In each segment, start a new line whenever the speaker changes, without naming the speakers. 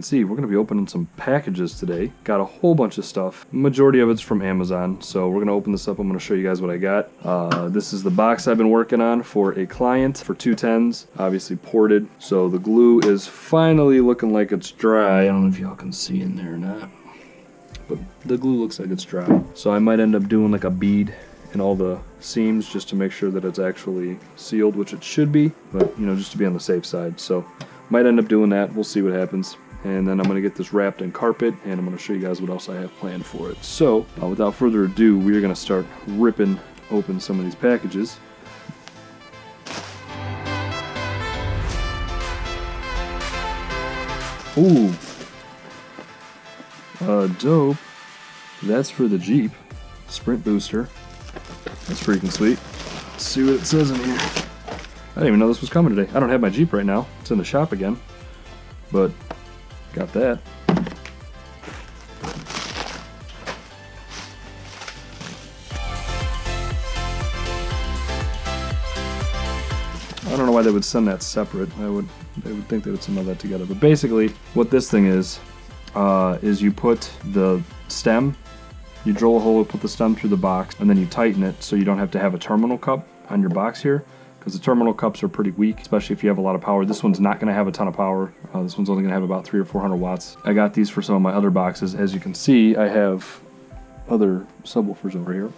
can see, we're going to be opening some packages today. Got a whole bunch of stuff. Majority of it's from Amazon, so we're going to open this up. I'm going to show you guys what I got. This is the box I've been working on for a client for 210s, obviously ported. So the glue is finally looking like it's dry. I don't know if y'all can see in there or not, but the glue looks like it's dry. So I might end up doing like a bead in all the seams just to make sure that it's actually sealed, which it should be, but you know, just to be on the safe side. So might end up doing that. We'll see what happens. And then I'm going to get this wrapped in carpet, and I'm going to show you guys what else I have planned for it. So without further ado, we are going to start ripping open some of these packages. Ooh, dope. That's for the Jeep Sprint booster. That's freaking sweet. Let's see what it says in here. I didn't even know this was coming today. I don't have my Jeep right now. It's in the shop again, but got that. I don't know why they would send that separate. They would think they would send all that together. But basically, what this thing is you put the stem, you drill a hole, put the stem through the box, and then you tighten it so you don't have to have a terminal cup on your box here, because the terminal cups are pretty weak, especially if you have a lot of power. This one's not going to have a ton of power. This one's only going to have about 300 or 400 watts. I got these for some of my other boxes. As you can see, I have other subwoofers over here,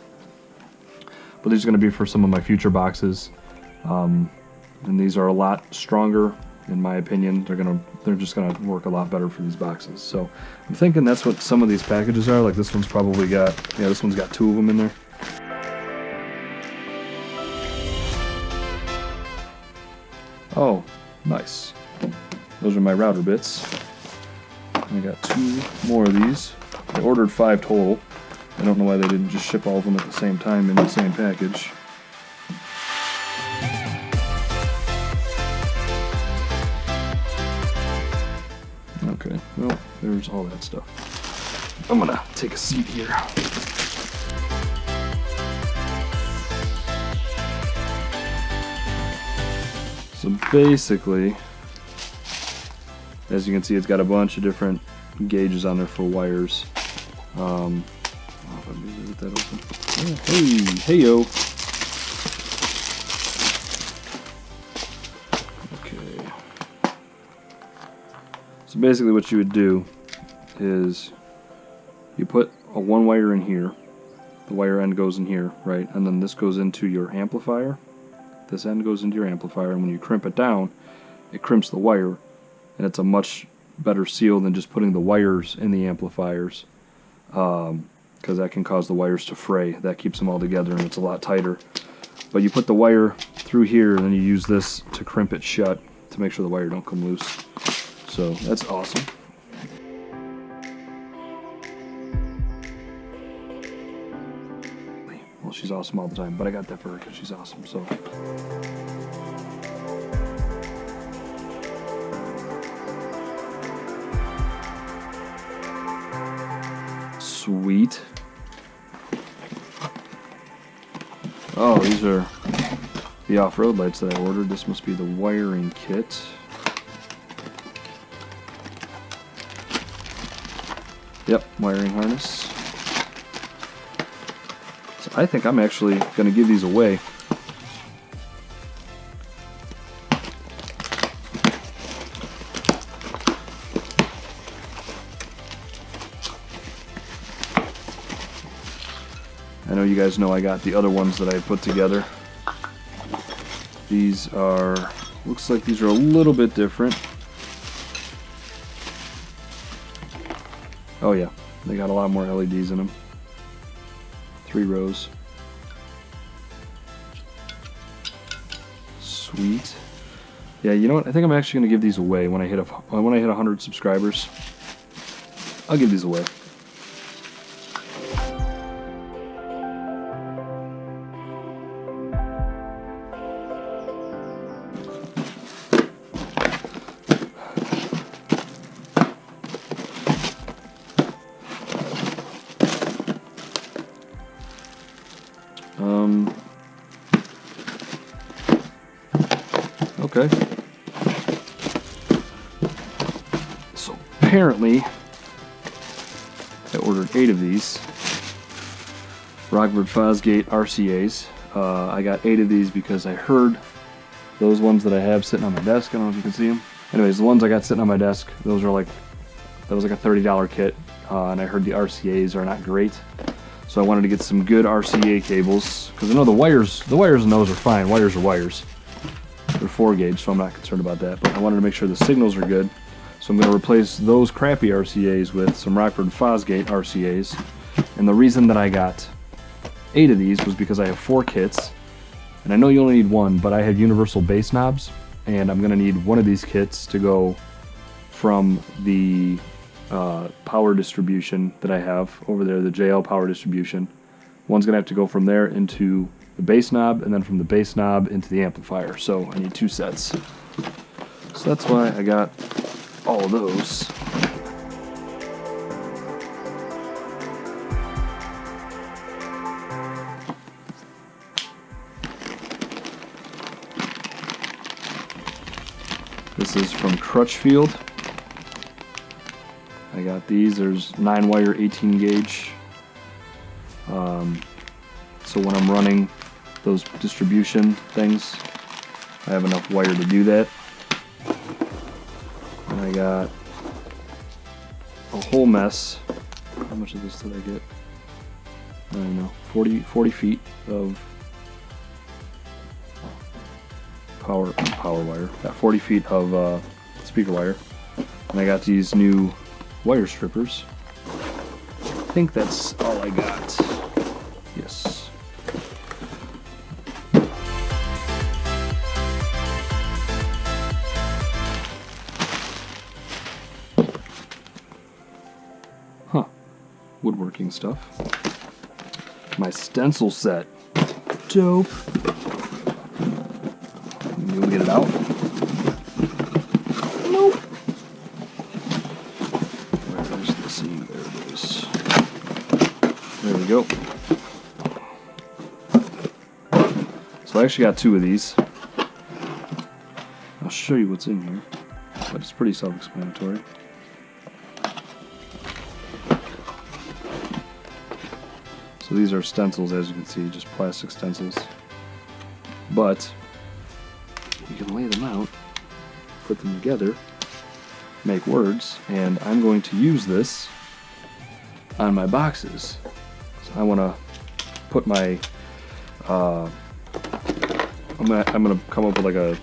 but these are going to be for some of my future boxes. And these are a lot stronger, in my opinion. They're just gonna work a lot better for these boxes. So I'm thinking that's what some of these packages are. Like this one's probably got, yeah, this one's got 2 of them in there. Oh, nice. Those are my router bits. I got 2 more of these. I ordered 5 total. I don't know why they didn't just ship all of them at the same time in the same package. Okay, well, there's all that stuff. I'm gonna take a seat here. So basically, as you can see, it's got a bunch of different gauges on there for wires. Let me get that open. Oh, hey yo. Okay. So basically, what you would do is you put a 1 wire in here. The wire end goes in here, right? And then this goes into your amplifier. This end goes into your amplifier, and when you crimp it down, it crimps the wire, and it's a much better seal than just putting the wires in the amplifiers, because that can cause the wires to fray. That keeps them all together, and it's a lot tighter. But you put the wire through here, and then you use this to crimp it shut to make sure the wire don't come loose. So that's awesome. Well, she's awesome all the time, but I got that for her because she's awesome. So. Sweet. Oh, these are the off-road lights that I ordered. This must be the wiring kit. Yep, wiring harness. So I think I'm actually going to give these away. I know you guys know I got the other ones that I put together. These are, looks like these are a little bit different. Oh yeah, they got a lot more LEDs in them. 3 rows. Sweet. Yeah, you know what? I think I'm actually going to give these away when I hit 100 subscribers. I'll give these away. Okay. So apparently I ordered 8 of these Rockford Fosgate RCAs. I got 8 of these because I heard those ones that I have sitting on my desk. I don't know if you can see them. Anyways, the ones I got sitting on my desk, those are like, that was like a $30 kit, and I heard the RCAs are not great. So I wanted to get some good RCA cables, because I know the wires in those are fine. Wires are wires. They're 4 gauge, so I'm not concerned about that. But I wanted to make sure the signals are good. So I'm going to replace those crappy RCAs with some Rockford Fosgate RCAs. And the reason that I got 8 of these was because I have 4 kits. And I know you only need 1, but I have universal bass knobs. And I'm going to need one of these kits to go from the power distribution that I have over there, the JL power distribution. One's going to have to go from there into the bass knob, and then from the bass knob into the amplifier. So I need 2 sets. So that's why I got all of those. This is from Crutchfield. I got these. There's 9-wire 18 gauge. So when I'm running those distribution things, I have enough wire to do that. And I got a whole mess. How much of this did I get? I don't know. 40 feet of power wire. Got 40 feet of speaker wire. And I got these new wire strippers. I think that's all I got. Yes. Huh. Woodworking stuff. My stencil set. Dope. You want to get it out? Nope. Where's the seam? There it is. There we go. So I actually got 2 of these. I'll show you what's in here, but it's pretty self-explanatory. So these are stencils, as you can see, just plastic stencils. But you can lay them out, put them together, make words, and I'm going to use this on my boxes. So I want to put my, I'm gonna come up with like a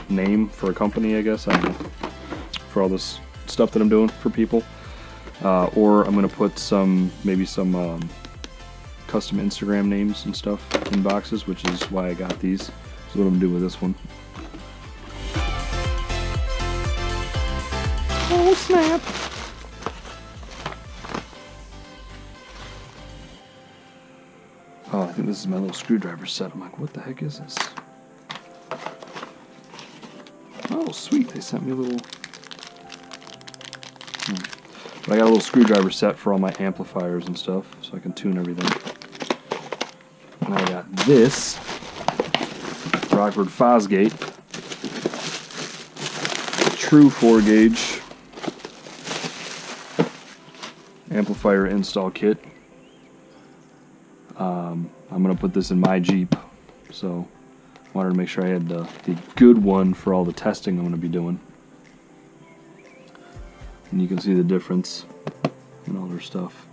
name for a company, I guess, I don't know, for all this stuff that I'm doing for people, or I'm gonna put maybe some custom Instagram names and stuff in boxes, which is why I got these. This is what I'm gonna do with this one. Oh snap! Oh, I think this is my little screwdriver set. I'm like, what the heck is this? Oh, sweet! They sent me a little. But I got a little screwdriver set for all my amplifiers and stuff, so I can tune everything. And I got this Rockford Fosgate true 4 gauge amplifier install kit. I'm going to put this in my Jeep, so I wanted to make sure I had the good one for all the testing I'm going to be doing. And you can see the difference in all their stuff.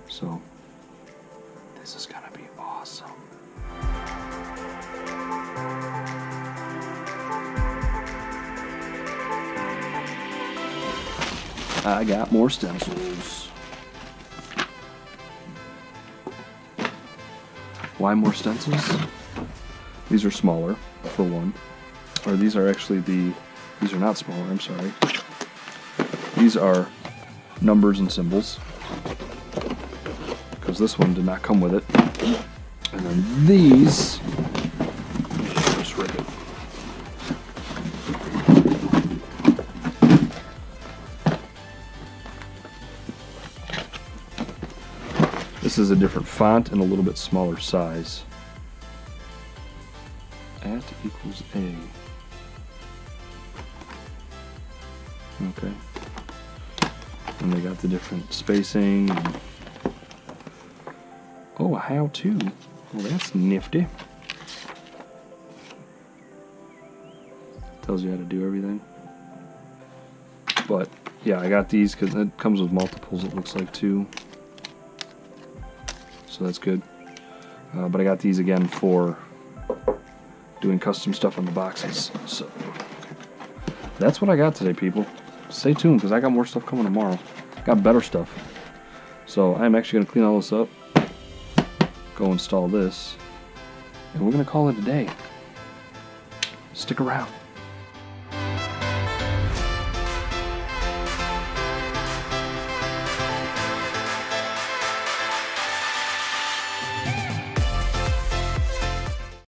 So this is going to be awesome. I got more stencils. Why more stencils? These are smaller, for one. Or these are actually these are not smaller, I'm sorry. These are numbers and symbols, because this one did not come with it. And then these, just rip it. This is a different font and a little bit smaller size. At equals A. Okay. And they got the different spacing. Oh, a how-to. Well, that's nifty. Tells you how to do everything. But yeah, I got these because it comes with multiples, it looks like, too. So that's good. But I got these again for doing custom stuff on the boxes. So that's what I got today, people. Stay tuned because I got more stuff coming tomorrow. Got better stuff. So I'm actually going to clean all this up, go install this, and we're going to call it a day. Stick around.